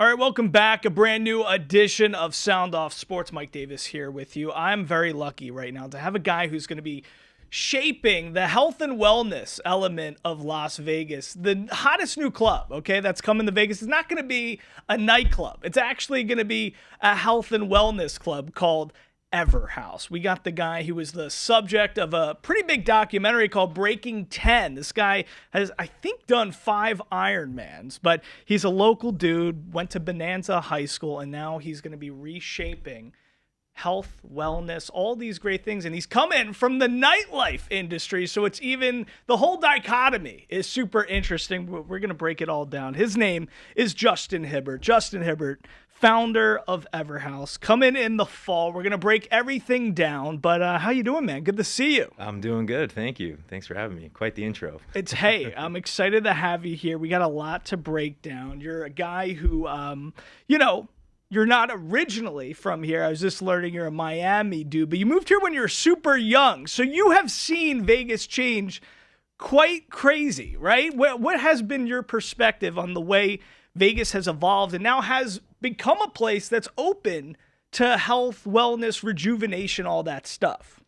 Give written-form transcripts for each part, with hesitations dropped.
All right, welcome back. A brand new edition of Sound Off Sports. Mike Davis here with you. I'm very lucky right now to have a guy who's going to be shaping the health and wellness element of Las Vegas, the hottest new club, okay, that's coming to Vegas. It's not going to be a nightclub. It's actually going to be a health and wellness club called Everhaus. We got the guy who was the subject of a pretty big documentary called Breaking 10. This guy has, I think, done 5 Ironmans, but he's a local dude, went to Bonanza High School, and now he's going to be reshaping health, wellness, all these great things. And he's coming from the nightlife industry. So it's even, the whole dichotomy is super interesting. We're going to break it all down. His name is Justin Hibbert. Justin Hibbert, founder of Everhaus, coming in the fall. We're going to break everything down. But how you doing, man? Good to see you. I'm doing good. Thank you. Thanks for having me. Quite the intro. Hey, I'm excited to have you here. We got a lot to break down. You're a guy who, you're not originally from here. I was just learning you're a Miami dude, but you moved here when you were super young. So you have seen Vegas change quite crazy, right? What has been your perspective on the way Vegas has evolved and now has become a place that's open to health, wellness, rejuvenation, all that stuff?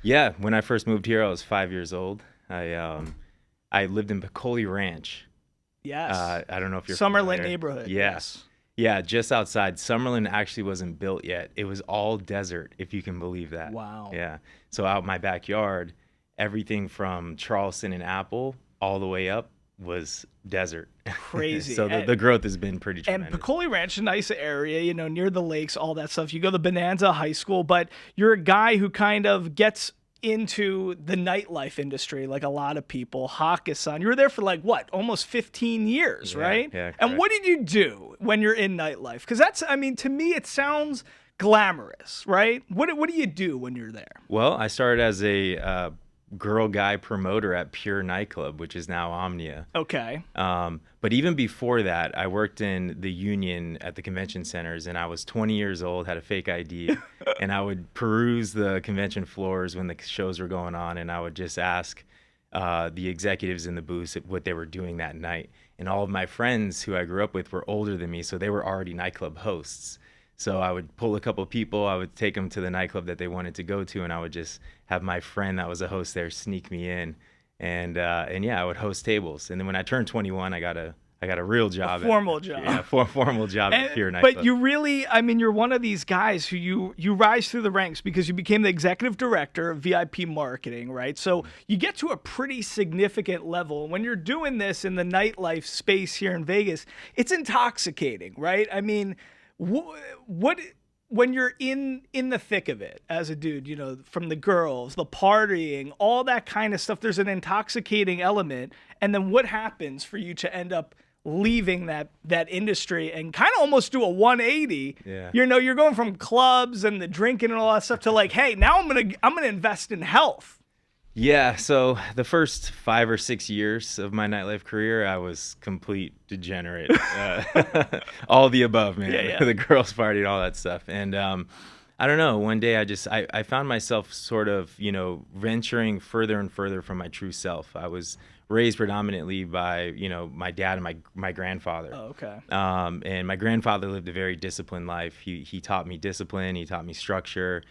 Yeah, when I first moved here, I was 5 years old. I lived in Piccoli Ranch. Yes. I don't know if you're Summerlin familiar. neighborhood. Yes. Yeah, just outside. Summerlin actually wasn't built yet. It was all desert, if you can believe that. Wow. Yeah. So out my backyard, everything from Charleston and Apple all the way up was desert. Crazy. So the growth has been pretty tremendous. And Piccoli Ranch, a nice area, near the lakes, all that stuff. You go to Bonanza High School, but you're a guy who kind of gets into the nightlife industry like a lot of people. Hakkasan, you were there for almost 15 years, right? Yeah, and correct. what did you do when you're in nightlife? Because to me, it sounds glamorous, right? What do you do when you're there? Well, I started as a girl guy promoter at Pure Nightclub, which is now Omnia. Okay. But even before that, I worked in the union at the convention centers, and I was 20 years old, had a fake ID, and I would peruse the convention floors when the shows were going on, and I would just ask the executives in the booths what they were doing that night. And all of my friends who I grew up with were older than me, so they were already nightclub hosts. So I would pull a couple people, I would take them to the nightclub that they wanted to go to, and I would just have my friend that was a host there sneak me in, and yeah, I would host tables. And then when I turned 21, I got a real job, formal job. Yeah, formal job at Pure Nightclub. But you really, you're one of these guys who you rise through the ranks because you became the executive director of VIP marketing, right? So you get to a pretty significant level. When you're doing this in the nightlife space here in Vegas, it's intoxicating, right? What when you're in the thick of it as a dude, from the girls, the partying, all that kind of stuff, there's an intoxicating element. And then what happens for you to end up leaving that industry and kind of almost do a 180? Yeah. You're going from clubs and the drinking and all that stuff to hey, now I'm gonna invest in health. Yeah, so the first 5 or 6 years of my nightlife career, I was complete degenerate. All the above, man. Yeah. The girls party and all that stuff. And I don't know, one day I found myself sort of, venturing further and further from my true self. I was raised predominantly by, my dad and my grandfather. Oh, okay. And my grandfather lived a very disciplined life. He taught me discipline. He taught me structure.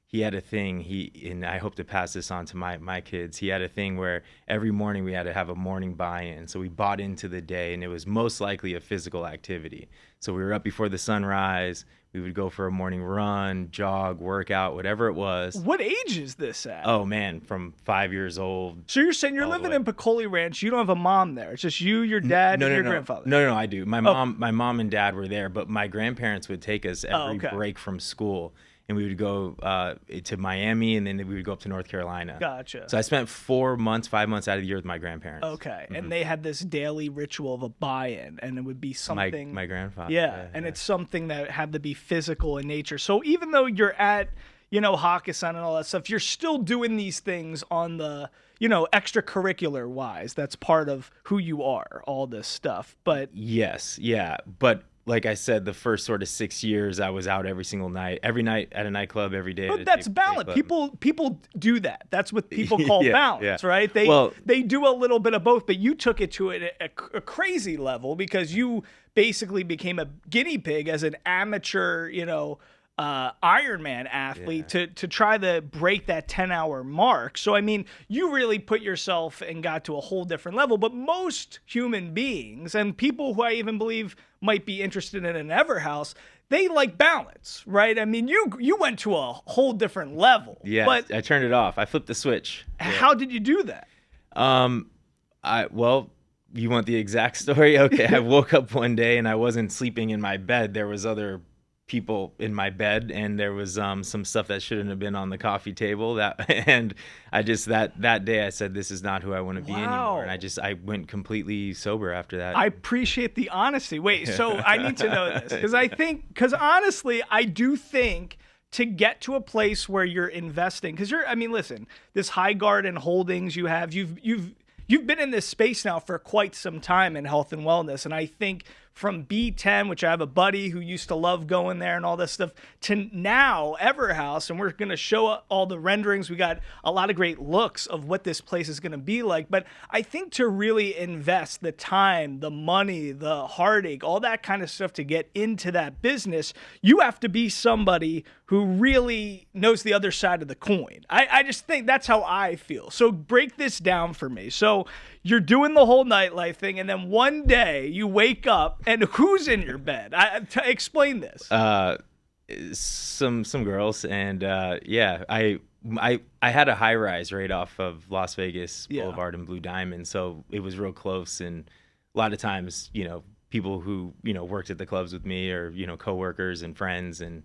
He had a thing, and I hope to pass this on to my kids. He had a thing where every morning we had to have a morning buy-in. So we bought into the day, and it was most likely a physical activity. So we were up before the sunrise. We would go for a morning run, jog, workout, whatever it was. What age is this at? Oh, man, from 5 years old. So you're saying you're living in Piccoli Ranch. You don't have a mom there. It's just you, your dad, and your grandfather. No, I do. My mom and dad were there, but my grandparents would take us every break from school. And we would go to Miami, and then we would go up to North Carolina. Gotcha. So I spent 5 months out of the year with my grandparents. Okay. Mm-hmm. And they had this daily ritual of a buy-in, and it would be something. My grandfather. Yeah, and it's something that had to be physical in nature. So even though you're at, Hakkasan and all that stuff, you're still doing these things on the, extracurricular wise. That's part of who you are, all this stuff. But yes, yeah. But like I said, the first sort of 6 years, I was out every night at a nightclub, every day. But that's balance. People do that. That's what people call balance, right? They do a little bit of both, but you took it to a crazy level because you basically became a guinea pig as an amateur, Ironman athlete to try to break that 10-hour mark. So, I mean, you really put yourself and got to a whole different level. But most human beings and people who I even believe might be interested in an Everhaus, they like balance, right? I mean, you went to a whole different level. Yeah, but I turned it off. I flipped the switch. How did you do that? Well, you want the exact story? Okay, I woke up one day and I wasn't sleeping in my bed. There was other people in my bed, and there was some stuff that shouldn't have been on the coffee table. And I just that day I said, this is not who I want to be anymore. And I went completely sober after that. I appreciate the honesty. Wait, so I need to know this because honestly, I do think to get to a place where you're investing, because listen, this High Garden Holdings you have, you've been in this space now for quite some time in health and wellness, and I think from B10, which I have a buddy who used to love going there and all this stuff, to now Everhaus, and we're going to show all the renderings. We got a lot of great looks of what this place is going to be like. But I think to really invest the time, the money, the heartache, all that kind of stuff to get into that business, you have to be somebody who really knows the other side of the coin. I just think that's how I feel. So break this down for me. So you're doing the whole nightlife thing, and then one day you wake up, and who's in your bed? Explain this. Some girls, and I had a high rise right off of Las Vegas Boulevard and Blue Diamond, so it was real close. And a lot of times, people who worked at the clubs with me, or coworkers and friends and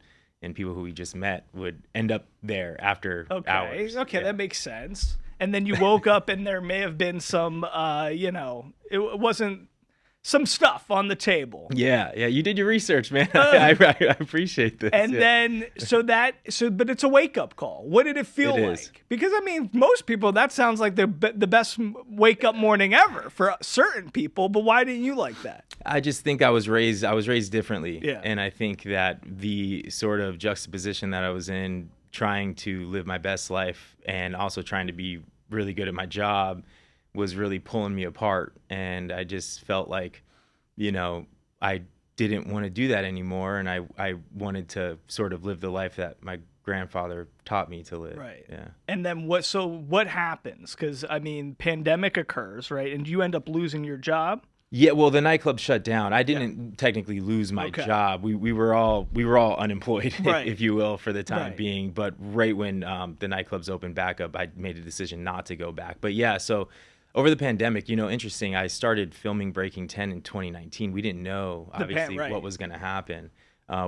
people who we just met would end up there after hours. Okay, that makes sense. And then you woke up and there may have been some, it wasn't some stuff on the table. Yeah, you did your research, man. I appreciate this. And then, but it's a wake-up call. What did it feel like? Because, most people, that sounds like the best wake-up morning ever for certain people, but why didn't you like that? I just think I was raised differently. Yeah. And I think that the sort of juxtaposition that I was in, trying to live my best life and also trying to be really good at my job, was really pulling me apart. And I just felt like, I didn't want to do that anymore. And I wanted to sort of live the life that my grandfather taught me to live. Right. Yeah. And then what happens? Because, pandemic occurs, right? And you end up losing your job. Yeah, well, the nightclub shut down. I didn't technically lose my job. We were all unemployed, if you will, for the time being. But right when the nightclubs opened back up, I made a decision not to go back. But yeah, so over the pandemic, interesting. I started filming Breaking 10 in 2019. We didn't know obviously what was going to happen.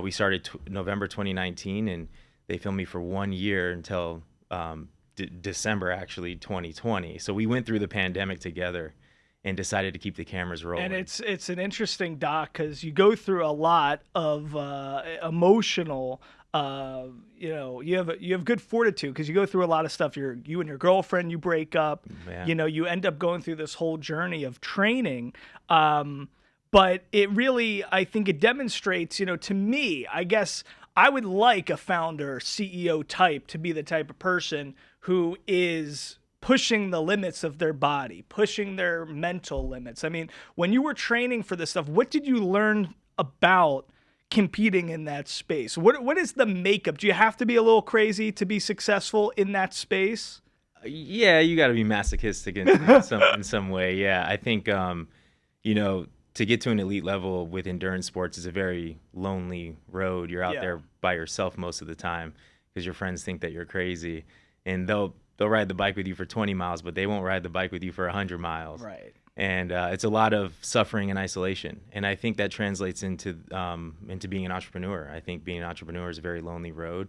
We started November 2019, and they filmed me for 1 year until December actually 2020. So we went through the pandemic together and decided to keep the cameras rolling. And it's an interesting doc because you go through a lot of emotional. You have good fortitude because you go through a lot of stuff. You and your girlfriend, you break up. Yeah. You end up going through this whole journey of training. But it really, I think it demonstrates. To me, I guess I would like a founder, CEO type to be the type of person who is pushing the limits of their body, pushing their mental limits. When you were training for this stuff, what did you learn about competing in that space? What is the makeup? Do you have to be a little crazy to be successful in that space? Yeah, you got to be masochistic in some way. Yeah, I think, to get to an elite level with endurance sports is a very lonely road. You're out there by yourself most of the time because your friends think that you're crazy, and they'll ride the bike with you for 20 miles, but they won't ride the bike with you for 100 miles. Right. And it's a lot of suffering and isolation. And I think that translates into being an entrepreneur. I think being an entrepreneur is a very lonely road.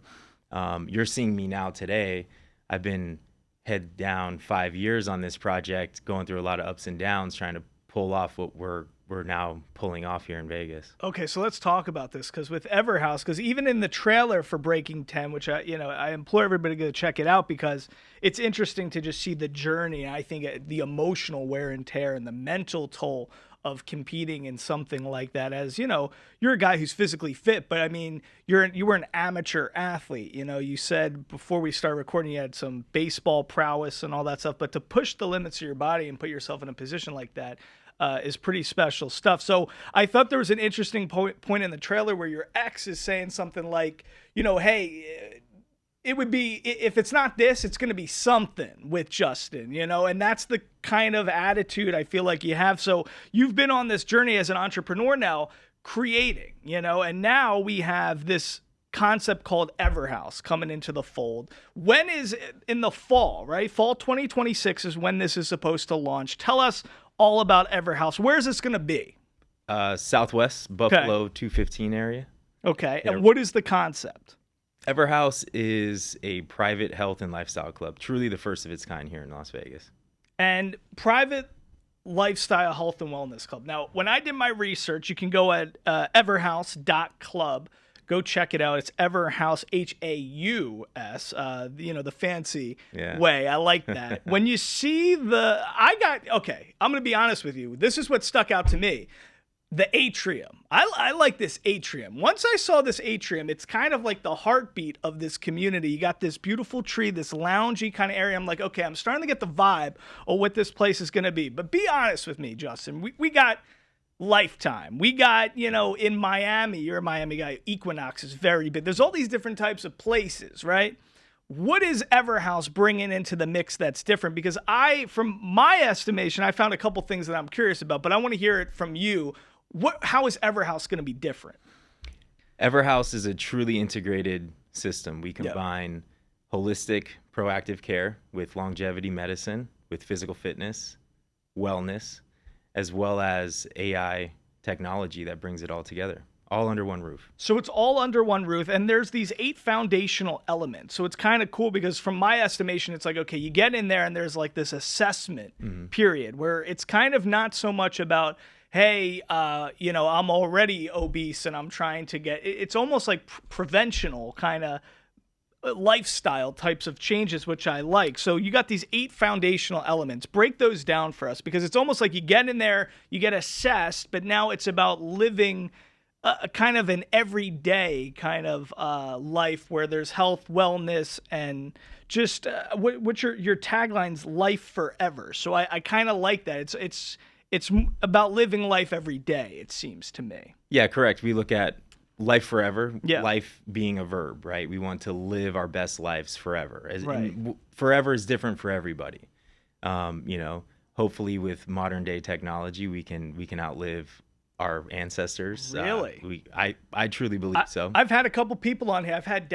You're seeing me now today. I've been head down 5 years on this project, going through a lot of ups and downs, trying to pull off what we're now pulling off here in Vegas. Okay, so let's talk about this because with Everhaus, because even in the trailer for Breaking 10, which I implore everybody to go check it out because it's interesting to just see the journey. I think the emotional wear and tear and the mental toll of competing in something like that? As you know, you're a guy who's physically fit, but I mean, you were an amateur athlete. You know, you said before we start recording you had some baseball prowess and all that stuff, but to push the limits of your body and put yourself in a position like that is pretty special stuff. So I thought there was an interesting point in the trailer where your ex is saying something like, you know, hey, it would be, if it's not this, it's going to be something with Justin, you know, and that's the kind of attitude I feel like you have. So you've been on this journey as an entrepreneur now, creating, you know, and now we have this concept called Everhaus coming into the fold. When is it? In the fall, right? Fall 2026 is when this is supposed to launch. Tell us all about Everhaus. Where is this going to be? Southwest Buffalo 215 area. Okay. And what is the concept? Everhaus is a private health and lifestyle club, truly the first of its kind here in Las Vegas. And private lifestyle health and wellness club. Now, when I did my research, you can go at everhaus.club. Go check it out. It's Everhaus, Haus, you know, the fancy way. I like that. When you see I'm going to be honest with you. This is what stuck out to me. The atrium. I like this atrium. Once I saw this atrium, it's kind of like the heartbeat of this community. You got this beautiful tree, this loungy kind of area. I'm like, okay, I'm starting to get the vibe of what this place is going to be. But be honest with me, Justin. We got Lifetime. We got, you know, in Miami, you're a Miami guy, Equinox is very big. There's all these different types of places, right? What is Everhaus bringing into the mix that's different? Because from my estimation, I found a couple things that I'm curious about, but I want to hear it from you. How is Everhaus going to be different? Everhaus is a truly integrated system. We combine holistic, proactive care with longevity medicine, with physical fitness, wellness, as well as AI technology that brings it all together, all under one roof. So it's all under one roof, and there's these 8 foundational elements. So it's kind of cool because from my estimation, it's like, okay, you get in there and there's like this assessment period where it's kind of not so much about, hey, you know, I'm already obese and I'm trying to get, it's almost like preventional kind of lifestyle types of changes, which I like. So you got these 8 foundational elements. Break those down for us, because it's almost like you get in there, you get assessed, but now it's about living a kind of an everyday kind of life where there's health, wellness, and just what's your tagline's life forever. So I kind of like that. It's about living life every day, it seems to me. Yeah, correct. We look at life forever, life being a verb, right? We want to live our best lives forever. Forever is different for everybody. You know, hopefully with modern day technology, we can outlive our ancestors. Really? I truly believe so. I've had a couple people on here. I've had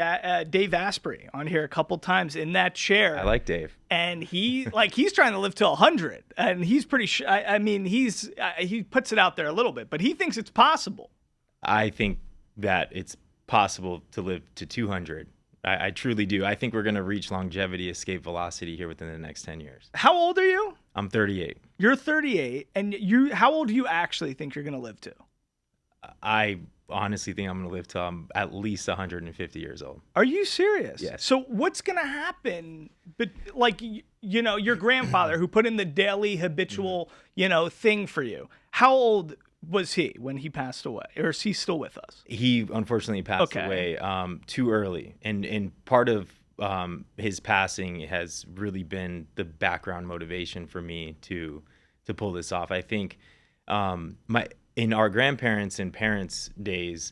Dave Asprey on here a couple times in that chair. I like Dave. And he's trying to live to 100, and he's pretty I mean, he puts it out there a little bit, but he thinks it's possible. I think that it's possible to live to 200. I truly do. I think we're going to reach longevity, escape velocity here within the next 10 years. How old are you? I'm 38. You're 38, and how old do you actually think you're going to live to? I honestly think I'm going to live till I'm at least 150 years old. Are you serious? Yes. So what's going to happen? But like, you know, your grandfather who put in the daily habitual, you know, thing for you. How old was he when he passed away, or is he still with us? He unfortunately passed away too early, and part of his passing has really been the background motivation for me to pull this off. I think in our grandparents' and parents' days,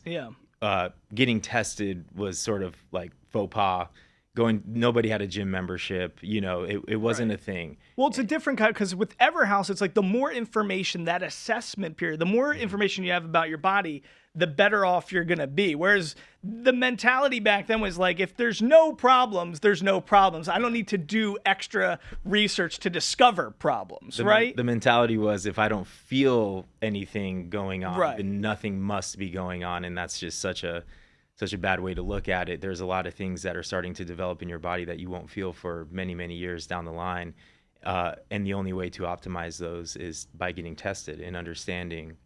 getting tested was sort of like faux pas. Nobody had a gym membership, you know, it wasn't a thing. Well, it's a different kind, because with Everhaus, it's like the more information, that assessment period, the more information you have about your body, the better off you're going to be. Whereas the mentality back then was like, if there's no problems, there's no problems. I don't need to do extra research to discover problems, right? The mentality was, if I don't feel anything going on, then nothing must be going on. And that's just such a bad way to look at it. There's a lot of things that are starting to develop in your body that you won't feel for many, many years down the line. And the only way to optimize those is by getting tested and understanding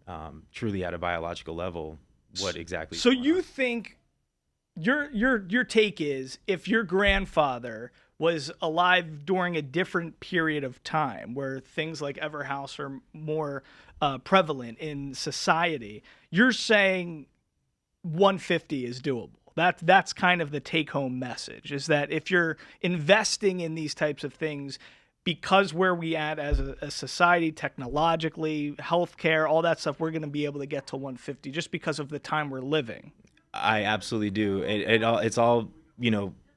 truly at a biological level what exactly. So you think your take is, if your grandfather was alive during a different period of time where things like Everhaus are more prevalent in society. You're saying 150 is doable. That's kind of the take-home message, is that if you're investing in these types of things, because where we at as a society, technologically, healthcare, all that stuff, we're going to be able to get to 150 just because of the time we're living. I absolutely do. It's all,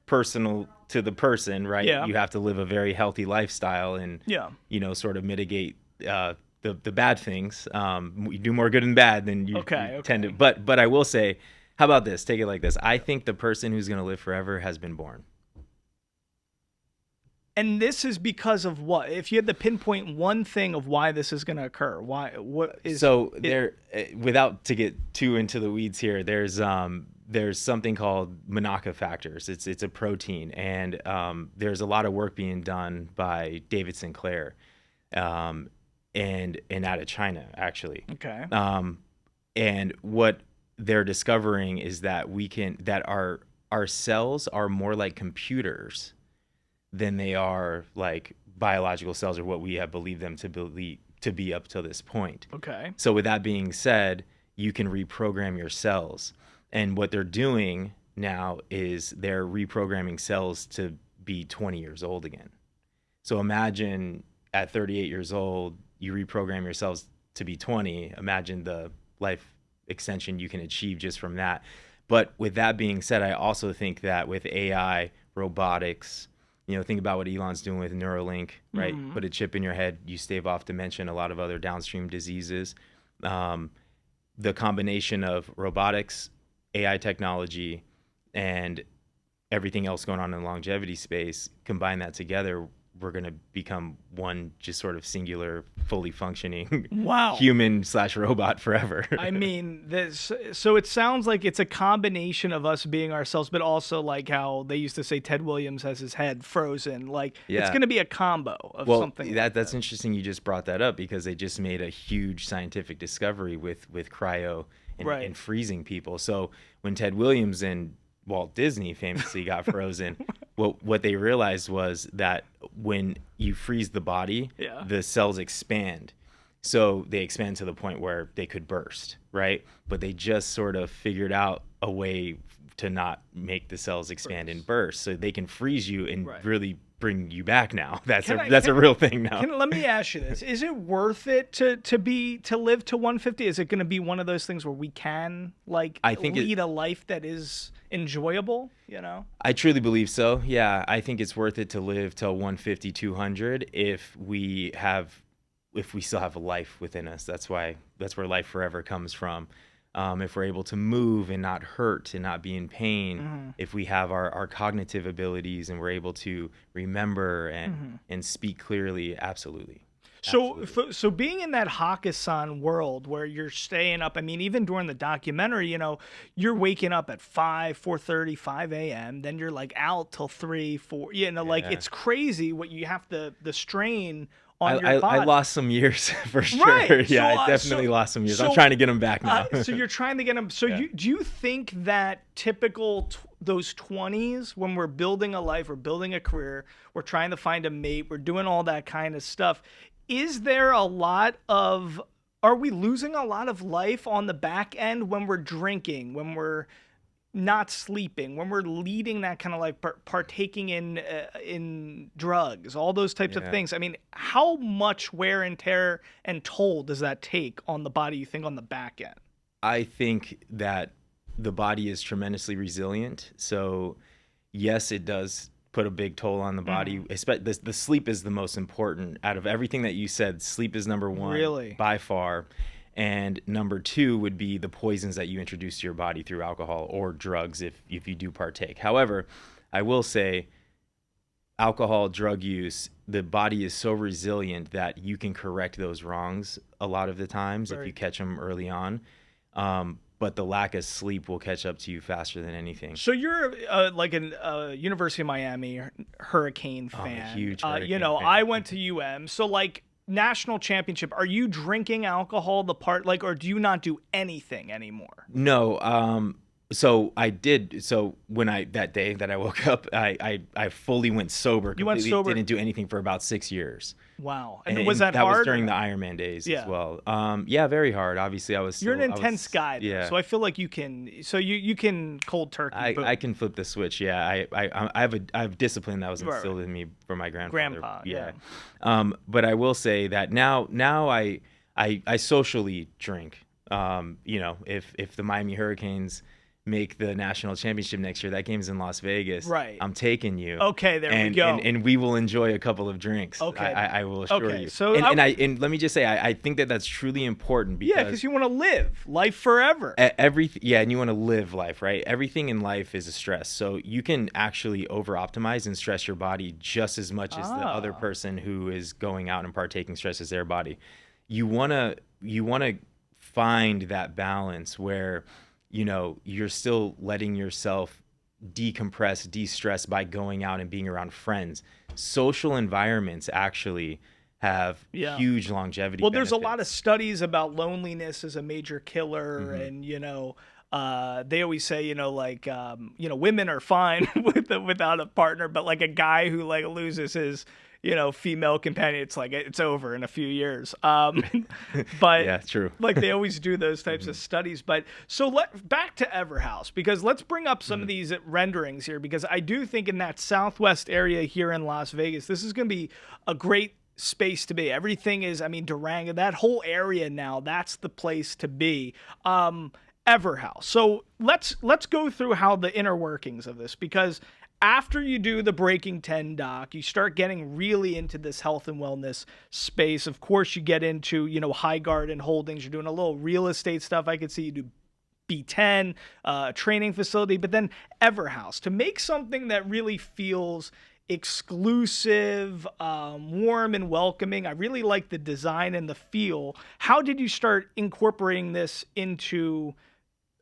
personal to the person, right? Yeah. You have to live a very healthy lifestyle and, sort of mitigate the bad things. You do more good than bad than you tend to. But I will say, how about this? Take it like this. I think the person who's going to live forever has been born. And this is because of what? If you had to pinpoint one thing of why this is going to occur, without to get too into the weeds here, there's something called Monaca factors. It's a protein, and there's a lot of work being done by David Sinclair, and out of China actually. Okay. And what they're discovering is that our cells are more like computers than they are like biological cells, or what we have believed them to be up to this point. Okay. So with that being said, you can reprogram your cells. And what they're doing now is they're reprogramming cells to be 20 years old again. So imagine at 38 years old, you reprogram your cells to be 20. Imagine the life extension you can achieve just from that. But with that being said, I also think that with AI, robotics, think about what Elon's doing with Neuralink, right? Mm-hmm. Put a chip in your head, you stave off dementia and a lot of other downstream diseases. The combination of robotics, AI technology, and everything else going on in the longevity space, combine that together, we're going to become one just sort of singular, fully functioning human/robot forever. I mean, so it sounds like it's a combination of us being ourselves, but also like how they used to say Ted Williams has his head frozen. Like, it's going to be a combo of something. That's interesting you just brought that up, because they just made a huge scientific discovery with cryo and freezing people. So when Ted Williams and Walt Disney famously got frozen, what they realized was that when you freeze the body, the cells expand. So they expand to the point where they could burst, right? But they just sort of figured out a way to not make the cells expand and burst. So they can freeze you and really bring you back now. That's a real thing now. Let me ask you this. Is it worth it to live to 150? Is it going to be one of those things where we can lead a life that is enjoyable, I truly believe so. Yeah, I think it's worth it to live till 150, 200 if we still have a life within us. That's where life forever comes from. If we're able to move and not hurt and not be in pain, if we have our cognitive abilities and we're able to remember and speak clearly, absolutely. So being in that Hakkasan world where you're staying up, I mean, even during the documentary, you're waking up at 4:30, 5 a.m., then you're like out till 3, 4, like it's crazy what you have the strain on your body. I lost some years for sure. Right. Yeah, I definitely lost some years. I'm trying to get them back now. So you're trying to get them. So do you think that typical those 20s, when we're building a life, we're building a career, we're trying to find a mate, we're doing all that kind of stuff, are we losing a lot of life on the back end when we're drinking, when we're not sleeping, when we're leading that kind of life, partaking in drugs, all those types of things? I mean, how much wear and tear and toll does that take on the body, you think, on the back end? I think that the body is tremendously resilient. So yes, it does put a big toll on the body. The sleep is the most important. Out of everything that you said, sleep is number one by far. And number two would be the poisons that you introduce to your body through alcohol or drugs if you do partake. However, I will say alcohol, drug use, the body is so resilient that you can correct those wrongs a lot of the times if you catch them early on. But the lack of sleep will catch up to you faster than anything. So you're like a University of Miami Hurricane fan. Huge Hurricane fan. I went to UM. So like national championship, are you drinking alcohol or do you not do anything anymore? No. So I did. So when that day that I woke up, I fully went sober. You went Completely sober? Didn't do anything for about 6 years. Wow. And, And was that that was hard? during the Ironman days Yeah. as well. Yeah, very hard. Obviously, I was. You're an Still, I intense was, guy, though, yeah. so I feel like you can. So you can cold turkey. Boom. I can flip the switch. Yeah, I have discipline that was Right, instilled in me from my grandfather. Grandpa, yeah. But I will say that now I socially drink. If the Miami Hurricanes make the national championship next year, that game's in Las Vegas. Right. I'm taking you. Okay, there we go. And we will enjoy a couple of drinks. Okay. I will assure Okay, you. so and let me just say, I think that's truly important because yeah, because you want to live life forever. and you want to live life, right? Everything in life is a stress. So you can actually over optimize and stress your body just as much as the other person who is going out and partaking stresses their body. You want to find that balance where you're still letting yourself decompress, de-stress by going out and being around friends. Social environments actually have huge longevity Well, there's a benefits. lot of studies about loneliness as a major killer, and they always say, women are fine without a partner, but like a guy who like loses his female companion, it's like it's over in a few years. But yeah, true. Like they always do those types of studies. But so back to Everhaus, because let's bring up some of these renderings here, because I do think in that southwest area here in Las Vegas, this is going to be a great space to be. Everything is, Durango, that whole area now, that's the place to be. Everhaus. So let's go through how the inner workings of this, because after you do the Breaking 10 doc, you start getting really into this health and wellness space. Of course, you get into, High Garden Holdings. You're doing a little real estate stuff. I could see you do B10, training facility, but then Everhaus, to make something that really feels exclusive, warm and welcoming. I really like the design and the feel. How did you start incorporating this into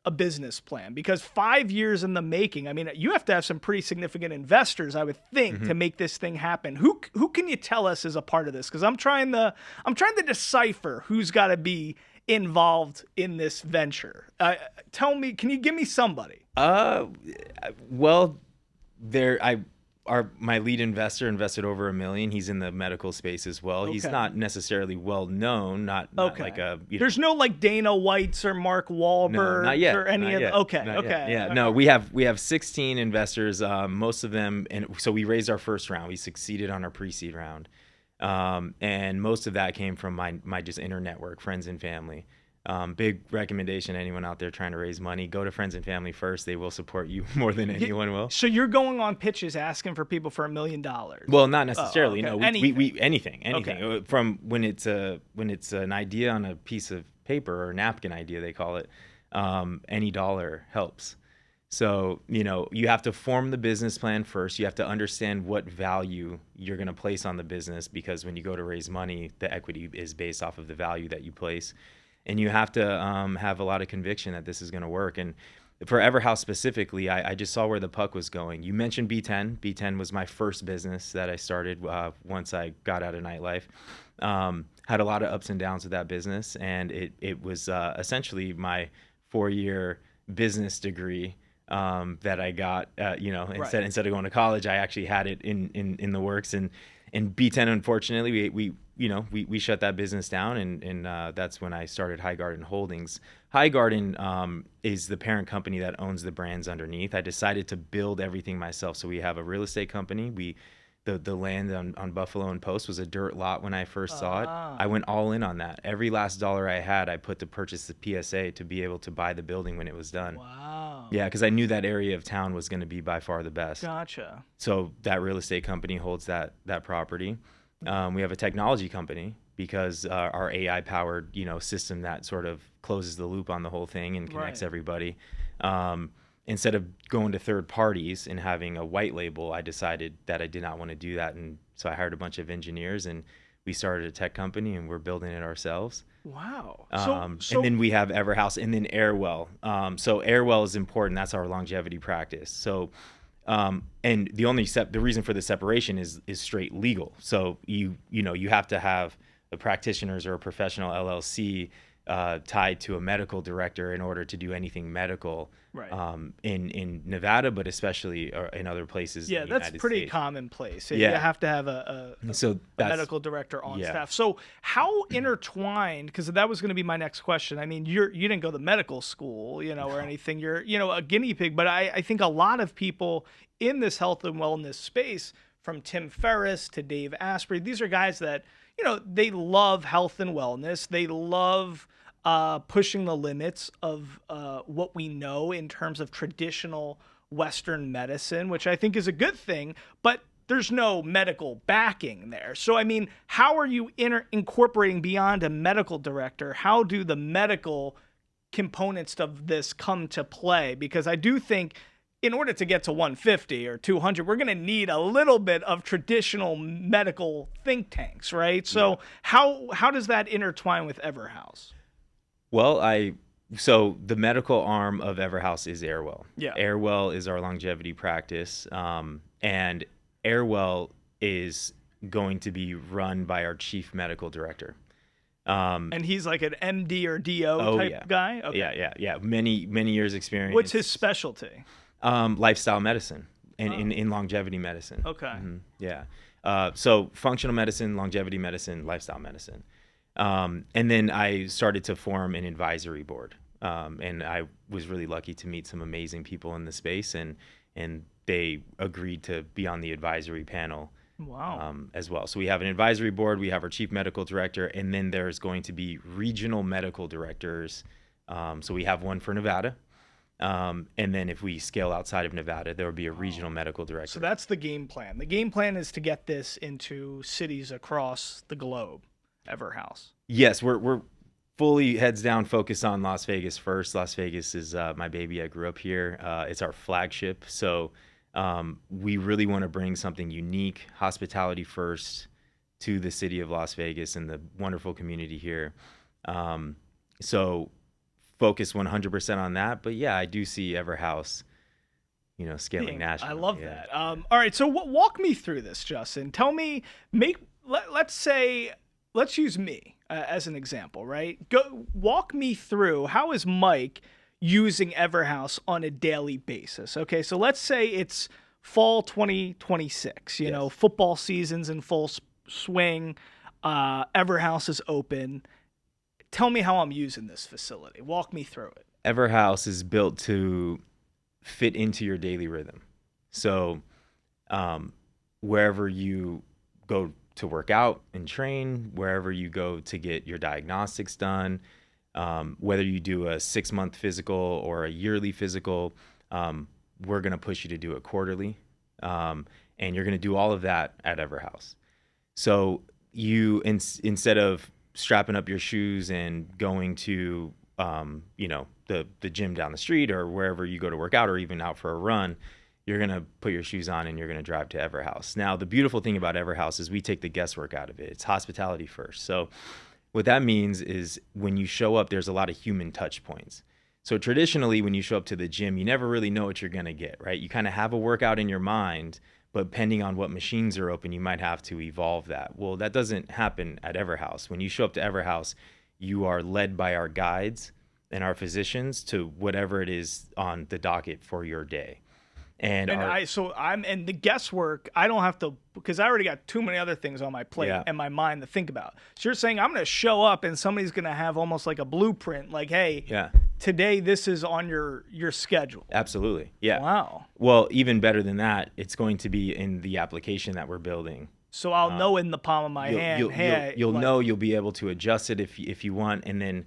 a business plan? Because 5 years in the making, you have to have some pretty significant investors, I would think, to make this thing happen. Who can you tell us is a part of this? Because I'm trying to decipher who's got to be involved in this venture. Tell me, can you give me somebody? Well, my lead investor invested over $1 million. He's in the medical space as well. Okay. He's not necessarily well known. Not like a. There's no like Dana Whites or Mark Wahlberg or any of them. Okay. Yeah. No, we have 16 investors. Most of them, and so we raised our first round. We succeeded on our pre-seed round, and most of that came from my just inner network, friends and family. Big recommendation, anyone out there trying to raise money, go to friends and family first. They will support you more than anyone will. So you're going on pitches asking for people for $1 million? Well, not necessarily. Okay. No, anything. Okay. From when it's an idea on a piece of paper or napkin idea, they call it. Any dollar helps. So, you have to form the business plan first. You have to understand what value you're going to place on the business, because when you go to raise money, the equity is based off of the value that you place. And you have to have a lot of conviction that this is going to work. And for Everhaus specifically, I just saw where the puck was going. You mentioned B10. B10 was my first business that I started once I got out of nightlife. Had a lot of ups and downs with that business, and it was essentially my 4-year business degree that I got. Instead of going to college, I actually had it in the works. And B10, unfortunately, we shut that business down, and that's when I started High Garden Holdings. High Garden is the parent company that owns the brands underneath. I decided to build everything myself. So we have a real estate company. The land on Buffalo and Post was a dirt lot when I first saw it. I went all in on that. Every last dollar I had, I put to purchase the PSA to be able to buy the building when it was done. Wow. Yeah, because I knew that area of town was going to be by far the best. Gotcha. So that real estate company holds that property. We have a technology company because our AI-powered, system that sort of closes the loop on the whole thing and connects everybody. Instead of going to third parties and having a white label, I decided that I did not want to do that. And so I hired a bunch of engineers, and we started a tech company, and we're building it ourselves. Wow. And then we have Everhaus, and then Airwell. So Airwell is important. That's our longevity practice. So, and the reason for the separation is straight legal. So you have to have a practitioners or a professional LLC tied to a medical director in order to do anything medical Right. In Nevada, but especially in other places. Yeah, in the that's United pretty States. commonplace. Yeah. You have to have a medical director on staff. So how intertwined, because that was going to be my next question. I mean, you didn't go to medical school, or anything. You're, a guinea pig. But I think a lot of people in this health and wellness space, from Tim Ferriss to Dave Asprey, these are guys that, they love health and wellness. They love pushing the limits of what we know in terms of traditional Western medicine, which I think is a good thing, but there's no medical backing there. So, I mean, how are you incorporating beyond a medical director? How do the medical components of this come to play? Because I do think in order to get to 150 or 200, we're going to need a little bit of traditional medical think tanks, right? So how does that intertwine with Everhaus? Well, so the medical arm of Everhaus is Airwell. Yeah. Airwell is our longevity practice, and Airwell is going to be run by our chief medical director. And he's like an MD or DO type guy? Okay. Yeah. Many years experience. What's his specialty? Lifestyle medicine and in longevity medicine. Okay. Mm-hmm. Yeah. So functional medicine, longevity medicine, lifestyle medicine. And then I started to form an advisory board. And I was really lucky to meet some amazing people in the space, and they agreed to be on the advisory panel. Wow. As well. So we have an advisory board, we have our chief medical director, and then there's going to be regional medical directors. So we have one for Nevada. And then if we scale outside of Nevada, there will be a regional medical director. So that's the game plan. The game plan is to get this into cities across the globe, Everhaus. Yes, we're fully heads down focused on Las Vegas first. Las Vegas is my baby. I grew up here. It's our flagship. So we really want to bring something unique, hospitality first, to the city of Las Vegas and the wonderful community here. So focus 100% on that. But yeah, I do see Everhaus, scaling nationally. I love that. All right, so walk me through this, Justin. Tell me, let's use me as an example, right? Walk me through, how is Mike using Everhaus on a daily basis? Okay, so let's say it's fall 2026, football season's in full swing, Everhaus is open. Tell me how I'm using this facility. Walk me through it. Everhaus is built to fit into your daily rhythm. So wherever you go to work out and train, wherever you go to get your diagnostics done, whether you do a 6-month physical or a yearly physical, we're going to push you to do it quarterly. And you're going to do all of that at Everhaus. So you, instead of strapping up your shoes and going to, the gym down the street or wherever you go to work out, or even out for a run, you're going to put your shoes on and you're going to drive to Everhaus. Now, the beautiful thing about Everhaus is we take the guesswork out of it. It's hospitality first. So what that means is when you show up, there's a lot of human touch points. So traditionally, when you show up to the gym, you never really know what you're going to get, right? You kind of have a workout in your mind, but depending on what machines are open, you might have to evolve that. Well, that doesn't happen at Everhaus. When you show up to Everhaus, you are led by our guides and our physicians to whatever it is on the docket for your day. And the guesswork, I don't have to, because I already got too many other things on my plate and my mind to think about. So you're saying I'm going to show up and somebody's going to have almost like a blueprint, like, hey, today this is on your schedule. Absolutely. Yeah. Wow. Well, even better than that, it's going to be in the application that we're building. So I'll know in the palm of my hand. You'll know, you'll be able to adjust it if you want. And then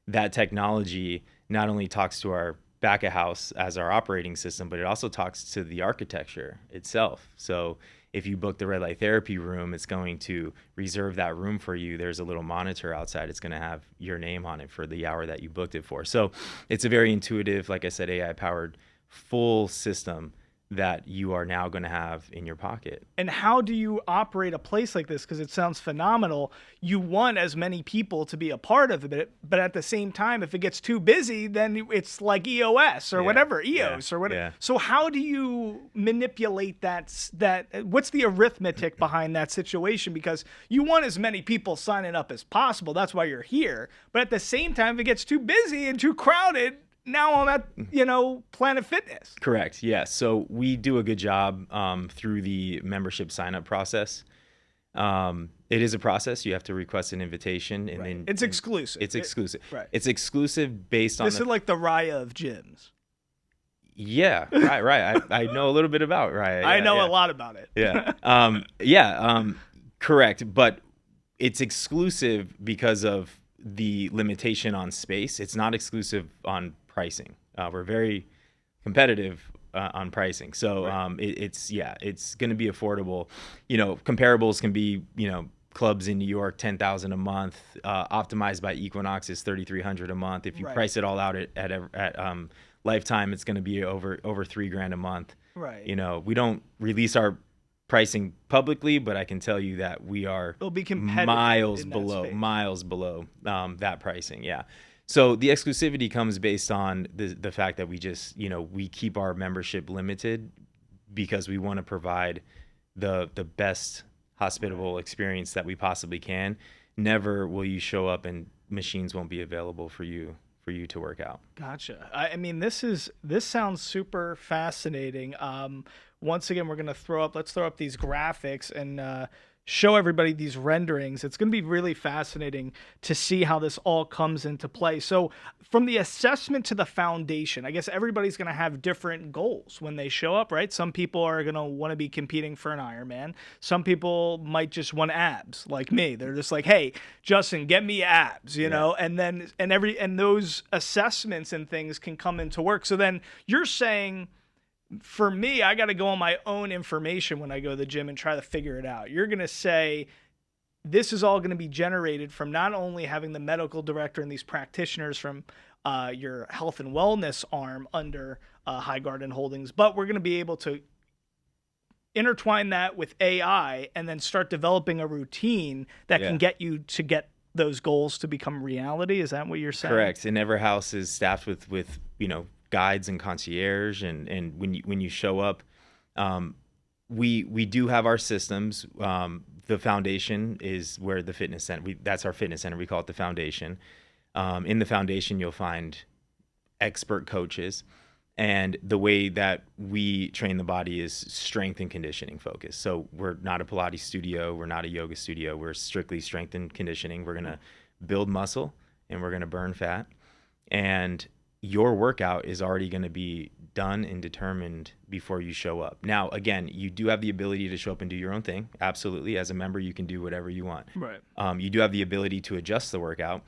that technology not only talks to our back of house as our operating system, but it also talks to the architecture itself. So if you book the red light therapy room, it's going to reserve that room for you. There's a little monitor outside. It's going to have your name on it for the hour that you booked it for. So it's a very intuitive, like I said, AI powered full system that you are now going to have in your pocket. And how do you operate a place like this? Because it sounds phenomenal. You want as many people to be a part of it, but at the same time, if it gets too busy, then it's like EOS or whatever, EOS or whatever. Yeah. So how do you manipulate that? What's the arithmetic behind that situation? Because you want as many people signing up as possible. That's why you're here. But at the same time, if it gets too busy and too crowded, now I'm at, Planet Fitness. Correct. Yes. So we do a good job through the membership sign-up process. It is a process. You have to request an invitation, and then it's exclusive. It's exclusive. Right. It's exclusive based on. This is like the Raya of gyms. Yeah. Right. I know a little bit about Raya. I know a lot about it. Yeah. Correct. But it's exclusive because of the limitation on space. It's not exclusive on pricing. We're very competitive on pricing. So it's going to be affordable. Comparables can be, clubs in New York, $10,000 a month. Optimized by Equinox is $3,300 a month. If you price it all out at Lifetime, it's going to be over $3,000 a month. Right. We don't release our pricing publicly, but I can tell you that we are It'll be competitive miles below that pricing. Yeah. So the exclusivity comes based on the fact that we just, we keep our membership limited because we want to provide the best hospitable experience that we possibly can. Never will you show up and machines won't be available for you to work out. Gotcha. I mean, this sounds super fascinating. Once again, let's throw up these graphics and show everybody these renderings. It's going to be really fascinating to see how this all comes into play. So from the assessment to the foundation, I guess everybody's going to have different goals when they show up, right? Some people are going to want to be competing for an Ironman. Some people might just want abs, like me. They're just like, hey, Justin, get me abs, you know? And then, and those assessments and things can come into work. So then you're saying, for me, I got to go on my own information when I go to the gym and try to figure it out. You're going to say this is all going to be generated from not only having the medical director and these practitioners from your health and wellness arm under High Garden Holdings, but we're going to be able to intertwine that with AI and then start developing a routine that can get you to get those goals to become reality. Is that what you're saying? Correct. And Everhaus is staffed with guides and concierge, and when you show up, we do have our systems. The foundation is where the fitness center. That's our fitness center. We call it the foundation. In the foundation, you'll find expert coaches, and the way that we train the body is strength and conditioning focused. So we're not a Pilates studio. We're not a yoga studio. We're strictly strength and conditioning. We're gonna build muscle and we're gonna burn fat, and your workout is already going to be done and determined before you show up. Now, again, you do have the ability to show up and do your own thing. Absolutely. As a member, you can do whatever you want. Right. You do have the ability to adjust the workout.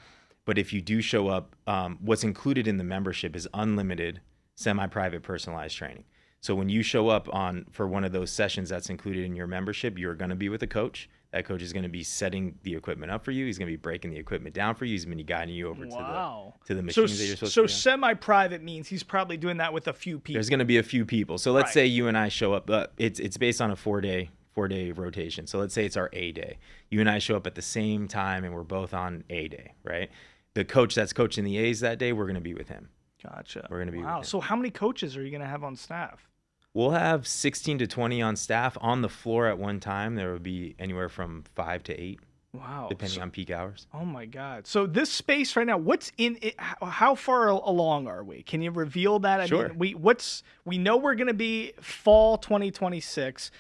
But if you do show up, what's included in the membership is unlimited, semi-private, personalized training. So when you show up for one of those sessions that's included in your membership, you're going to be with a coach. That coach is going to be setting the equipment up for you. He's going to be breaking the equipment down for you. He's going to be guiding you over to the machines that you're supposed to be on. So semi-private means he's probably doing that with a few people. There's going to be a few people. So let's say you and I show up. It's based on a four-day rotation. So let's say it's our A day. You and I show up at the same time, and we're both on A day, right? The coach that's coaching the A's that day, we're going to be with him. Gotcha. We're going to be with him. So how many coaches are you going to have on staff? We'll have 16 to 20 on staff. On the floor at one time, there will be anywhere from 5 to 8. Wow. Depending on peak hours. Oh, my God. So this space right now, what's in it? How far along are we? Can you reveal that? Sure. I mean, we know we're going to be fall 2026.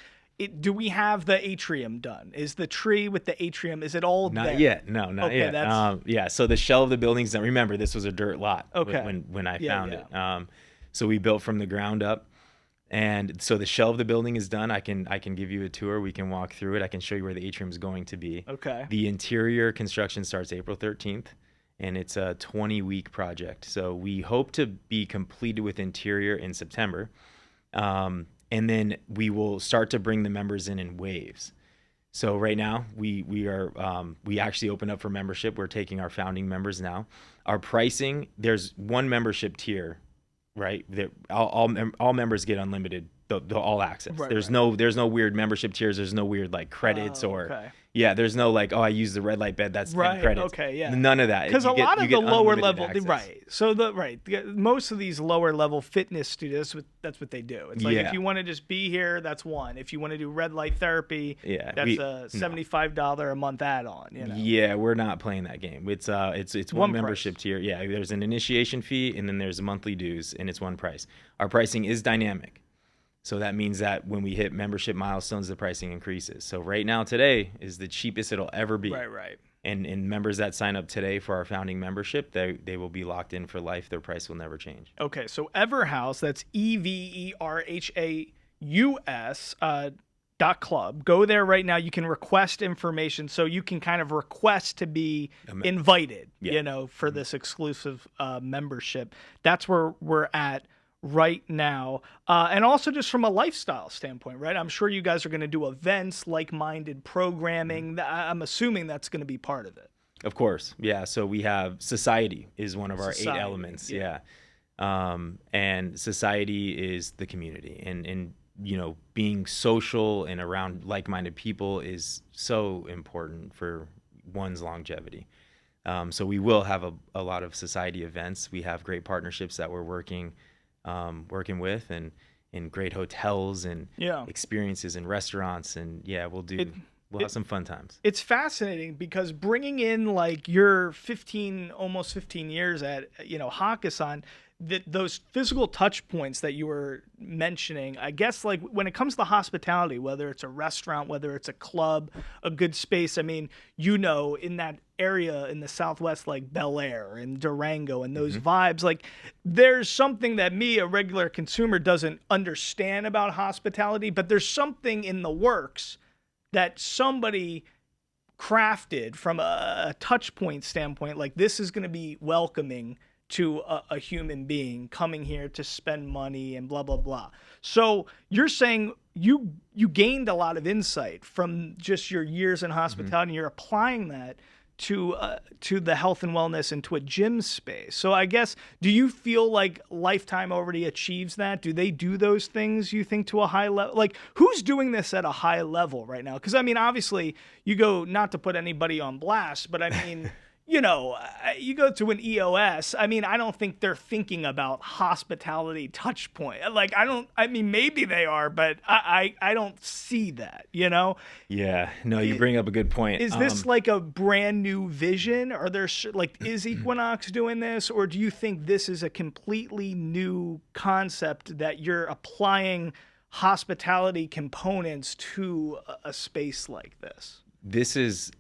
Do we have the atrium done? Is the tree with the atrium, is it all not there? Yet. No, not yet. Yeah, so the shell of the building's done. Remember, this was a dirt lot when I found it. So we built from the ground up. And so the shell of the building is done. I can give you a tour. We can walk through it. I can show you where the atrium is going to be. Okay. The interior construction starts April 13th, and it's a 20-week project. So we hope to be completed with interior in September. And then we will start to bring the members in waves. So right now we actually opened up for membership. We're taking our founding members now. Our pricing, there's one membership tier, right? All members get unlimited the all access. Right, There's right. no weird membership tiers. There's no weird like credits Okay. yeah. There's no like, oh, I use the red light bed. That's 10 Right. credits. Okay. Yeah. None of that. Because a lot of the lower level, access. So most of these lower level fitness studios, that's what they do. It's like if you want to just be here, that's one. If you want to do red light therapy, that's a $75 a month add-on. You know? Yeah, we're not playing that game. It's one membership tier. Yeah, there's an initiation fee and then there's monthly dues, and it's one price. Our pricing is dynamic. So that means that when we hit membership milestones, the pricing increases. So right now, today is the cheapest it'll ever be. Right. And members that sign up today for our founding membership, they will be locked in for life. Their price will never change. Okay, so Everhaus, that's EVERHAUS .club. Go there right now. You can request information, so you can kind of request to be invited, for this exclusive membership. That's where we're at right now. And also just from a lifestyle standpoint, right? I'm sure you guys are going to do events, like-minded programming. I'm assuming that's going to be part of it. Of course. Yeah. So we have society is one of our 8 elements. Yeah. And society is the community, and being social and around like-minded people is so important for one's longevity. So we will have a lot of society events. We have great partnerships that we're working with, and in great hotels and experiences in restaurants, and we'll have some fun times. It's fascinating because bringing in like your almost 15 years at Hakkasan, those physical touch points that you were mentioning, I guess, like when it comes to hospitality, whether it's a restaurant, whether it's a club, a good space, I mean, in that area in the Southwest, like Bel Air and Durango and those vibes, like there's something that a regular consumer, doesn't understand about hospitality, but there's something in the works that somebody crafted from a touch point standpoint. Like, this is going to be welcoming to a human being coming here to spend money and blah, blah, blah. So you're saying you gained a lot of insight from just your years in hospitality, and you're applying that to the health and wellness and to a gym space. So I guess, do you feel like Lifetime already achieves that? Do they do those things, you think, to a high level? Like, who's doing this at a high level right now? Because, I mean, obviously, you go, not to put anybody on blast, but I mean, you go to an EOS, I mean, I don't think they're thinking about hospitality touch point. Like, maybe they are, but I don't see that, Yeah, no, you bring up a good point. Is this like a brand new vision? Are there, is Equinox doing this? Or do you think this is a completely new concept that you're applying hospitality components to a space like this? This is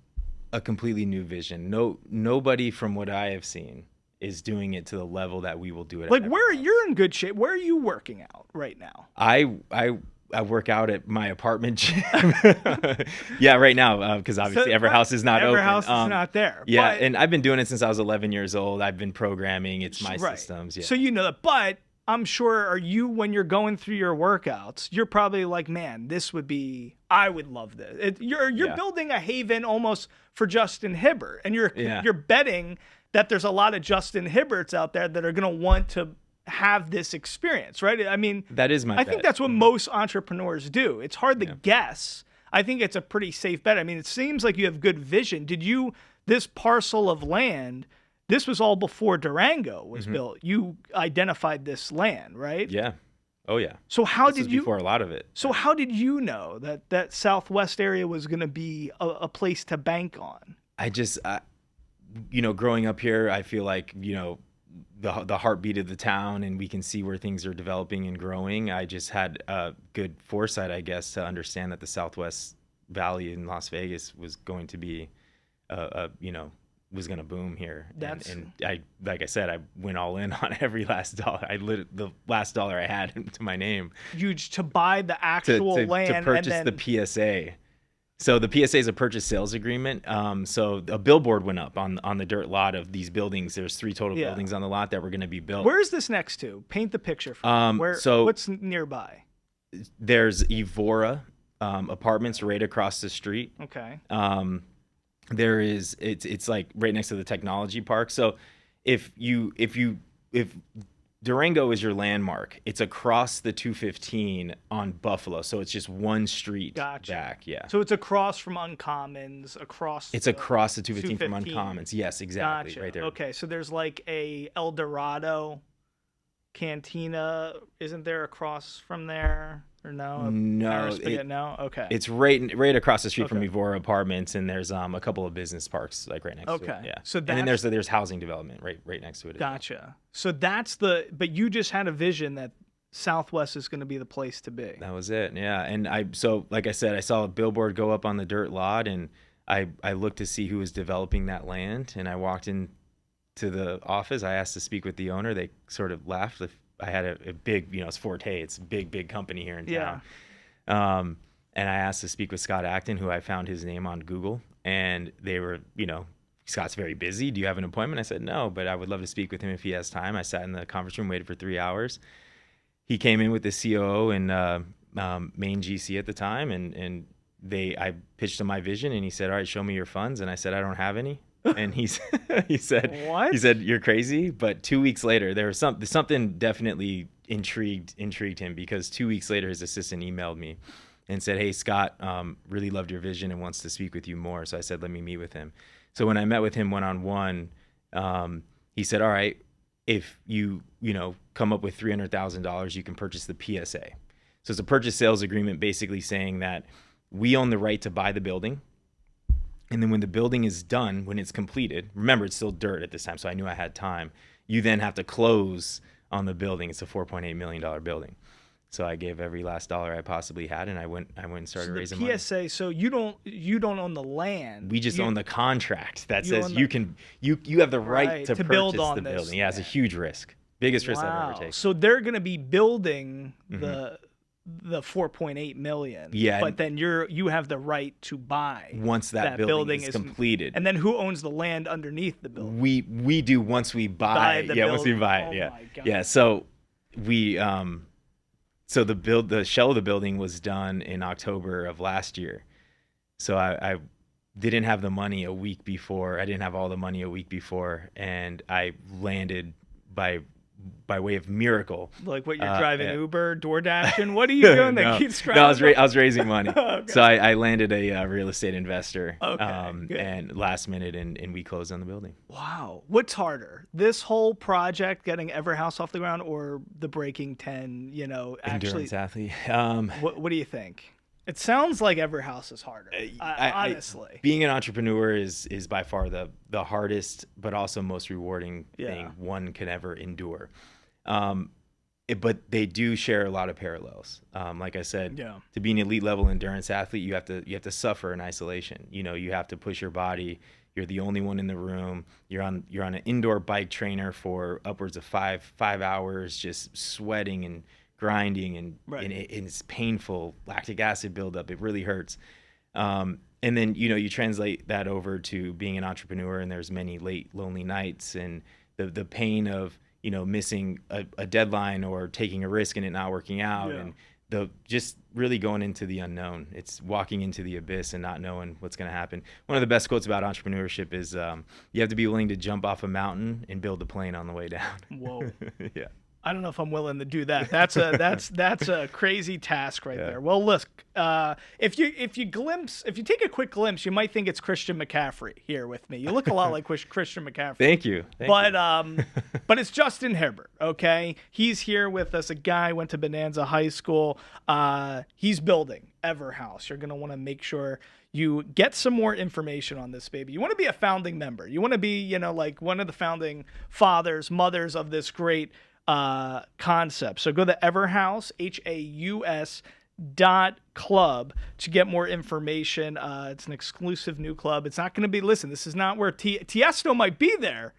a completely new vision. Nobody from what I have seen is doing it to the level that we will do it. Like, you're in good shape. Where are you working out right now? I work out at my apartment gym. Yeah, right now, because obviously Everhaus is not open. Everhaus is not there. Yeah, and I've been doing it since I was 11 years old. I've been programming. It's my systems. Yeah. So you know that, but I'm sure, when you're going through your workouts, you're probably like, man, I would love this. You're building a haven almost for Justin Hibbert, and you're betting that there's a lot of Justin Hibberts out there that are going to want to have this experience, right? I mean, that is my bet. I think that's what most entrepreneurs do. It's hard to guess. I think it's a pretty safe bet. I mean, it seems like you have good vision. This parcel of land, this was all before Durango was built. You identified this land, right? Yeah. Oh, yeah. So how did you? Before a lot of it. So how did you know that Southwest area was going to be a place to bank on? I just, growing up here, I feel like, the heartbeat of the town, and we can see where things are developing and growing. I just had good foresight, I guess, to understand that the Southwest Valley in Las Vegas was going to be, was going to boom here. And I, like I said, I went all in on every last dollar. The last dollar I had to my name. Huge, to buy the actual land. To purchase and then the PSA. So the PSA is a purchase sales agreement. So a billboard went up on the dirt lot of these buildings. There's 3 total buildings on the lot that were going to be built. Where's this next to? Paint the picture for me. What's nearby? There's Evora apartments right across the street. Okay. There is Durango is your landmark. It's across the 215 on Buffalo, so it's just one street back. Yeah. So it's across from Uncommons, across. It's across the 215 from Uncommons. Yes, exactly. Gotcha. Right there. Okay, so there's like a El Dorado Cantina. Isn't there across from there? Or no? No. No? Okay. It's right across the street from Evora Apartments, and there's a couple of business parks like right next to it. Okay. Yeah. So and then there's housing development right next to it. Gotcha. So but you just had a vision that Southwest is going to be the place to be. That was it. Yeah. And like I said, I saw a billboard go up on the dirt lot, and I looked to see who was developing that land, and I walked in to the office. I asked to speak with the owner. They sort of laughed. I had a big, it's Forte. It's a big company here in town. And I asked to speak with Scott Acton, who I found his name on Google. And they were, Scott's very busy. Do you have an appointment? I said, no, but I would love to speak with him if he has time. I sat in the conference room, waited for 3 hours. He came in with the COO and main GC at the time. And I pitched him my vision, and he said, all right, show me your funds. And I said, I don't have any. And he said, what? He said, you're crazy. But 2 weeks later, there was something definitely intrigued him, because 2 weeks later, his assistant emailed me and said, hey, Scott, really loved your vision and wants to speak with you more. So I said, let me meet with him. So when I met with him one-on-one, he said, all right, if you come up with $300,000, you can purchase the PSA. So it's a purchase sales agreement, basically saying that we own the right to buy the building. And then when the building is done, when it's completed, remember, it's still dirt at this time, so I knew I had time. You then have to close on the building. It's a $4.8 million building. So I gave every last dollar I possibly had, and I went and started raising money. PSA, so you don't own the land. We just own the contract that says you have the right to purchase build on the this. building. Yeah, it's a huge risk. Biggest risk I've ever taken. So they're going to be building the 4.8 million. Yeah. But then you have the right to buy once that building is completed. And then who owns the land underneath the building? We do once we buy it. Yeah, once we buy it. Yeah. My God. Yeah. So we so the shell of the building was done in October of last year. So I didn't have the money a week before. I didn't have all the money a week before, and I landed by way of miracle. Like what, you're driving Uber, DoorDash, and what are you doing that keeps driving? No, I was raising money. Okay. So I landed a real estate investor and last minute, and we closed on the building. Wow. What's harder, this whole project, getting Everhaus off the ground, or the Breaking 10, Endurance athlete? What do you think? It sounds like Everhaus is harder, honestly. Being an entrepreneur is by far the hardest, but also most rewarding thing one can ever endure. But they do share a lot of parallels. Like I said, to be an elite level endurance athlete, you have to suffer in isolation. You have to push your body. You're the only one in the room. You're on an indoor bike trainer for upwards of five hours, just sweating and grinding, and it's painful. Lactic acid buildup, it really hurts. And then you translate that over to being an entrepreneur, and there's many late lonely nights, and the pain of missing a deadline or taking a risk and it not working out, and the just really going into the unknown. It's walking into the abyss and not knowing what's going to happen. One of the best quotes about entrepreneurship is you have to be willing to jump off a mountain and build a plane on the way down. Whoa. Yeah. I don't know if I'm willing to do that. That's a crazy task right there. Well, look, if you take a quick glimpse, you might think it's Christian McCaffrey here with me. You look a lot like Christian McCaffrey. Thank you. But it's Justin Hibbert. Okay, he's here with us. A guy went to Bonanza High School. He's building Everhaus. You're gonna want to make sure you get some more information on this baby. You want to be a founding member. You want to be like one of the founding fathers, mothers of this great concept. So go to Everhaus, HAUS.club to get more information. It's an exclusive new club. It's not going to be, listen, this is not where Tiesto might be there,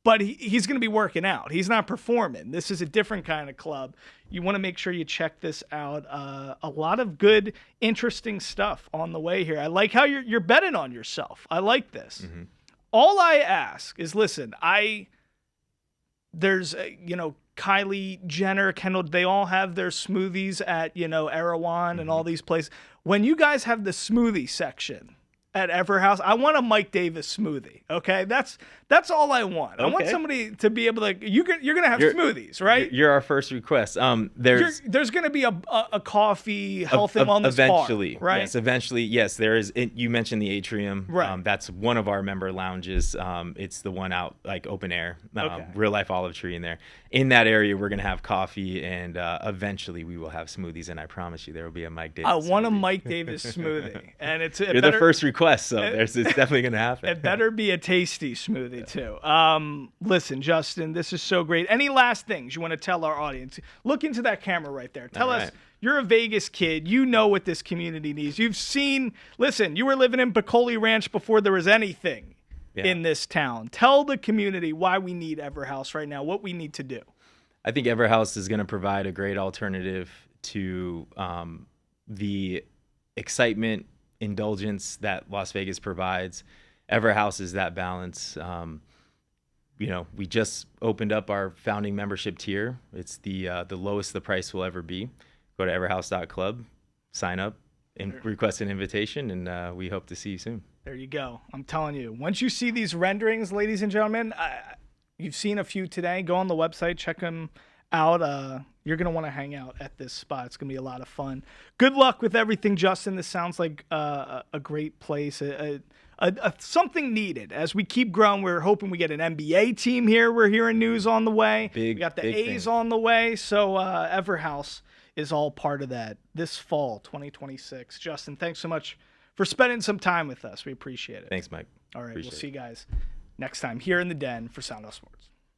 but he's going to be working out. He's not performing. This is a different kind of club. You want to make sure you check this out. A lot of good, interesting stuff on the way here. I like how you're betting on yourself. I like this. Mm-hmm. All I ask is, listen, there's Kylie Jenner, Kendall, they all have their smoothies at, Erewhon and all these places. When you guys have the smoothie section at Everhaus, I want a Mike Davis smoothie, okay? That's That's all I want. I want Okay. somebody to be able to. You're gonna have smoothies, right? You're our first request. There's gonna be a coffee health and wellness eventually, bar, right? Yes, eventually, yes. There is. You mentioned the atrium. Right. That's one of our member lounges. It's the one out like open air, Okay. real life olive tree in there. In that area, we're gonna have coffee, and eventually we will have smoothies. And I promise you, there will be a Mike Davis. I want a smoothie. Mike Davis smoothie, and You're the first request, so it's definitely gonna happen. It better be a tasty smoothie too. Listen, Justin, this is so great. Any last things you want to tell our audience? Look into that camera right there. Tell us, you're a Vegas kid. You know what this community needs. You've seen, listen, you were living in Piccoli Ranch before there was anything in this town. Tell the community why we need Everhaus right now, what we need to do. I think Everhaus is going to provide a great alternative to the excitement, indulgence that Las Vegas provides. Everhaus is that balance. We just opened up our founding membership tier. It's the lowest the price will ever be. Go to everhaus.club, sign up, and request an invitation, and we hope to see you soon. There you go. I'm telling you, once you see these renderings, ladies and gentlemen, you've seen a few today. Go on the website, check them out. You're going to want to hang out at this spot. It's going to be a lot of fun. Good luck with everything, Justin. This sounds like a great place, something needed. As we keep growing, we're hoping we get an NBA team here. We're hearing news on the way. We got the A's on the way. So Everhaus is all part of that this fall, 2026. Justin, thanks so much for spending some time with us. We appreciate it. Thanks, Mike. All right, we'll see you guys next time here in the Den for Sound Off Sports.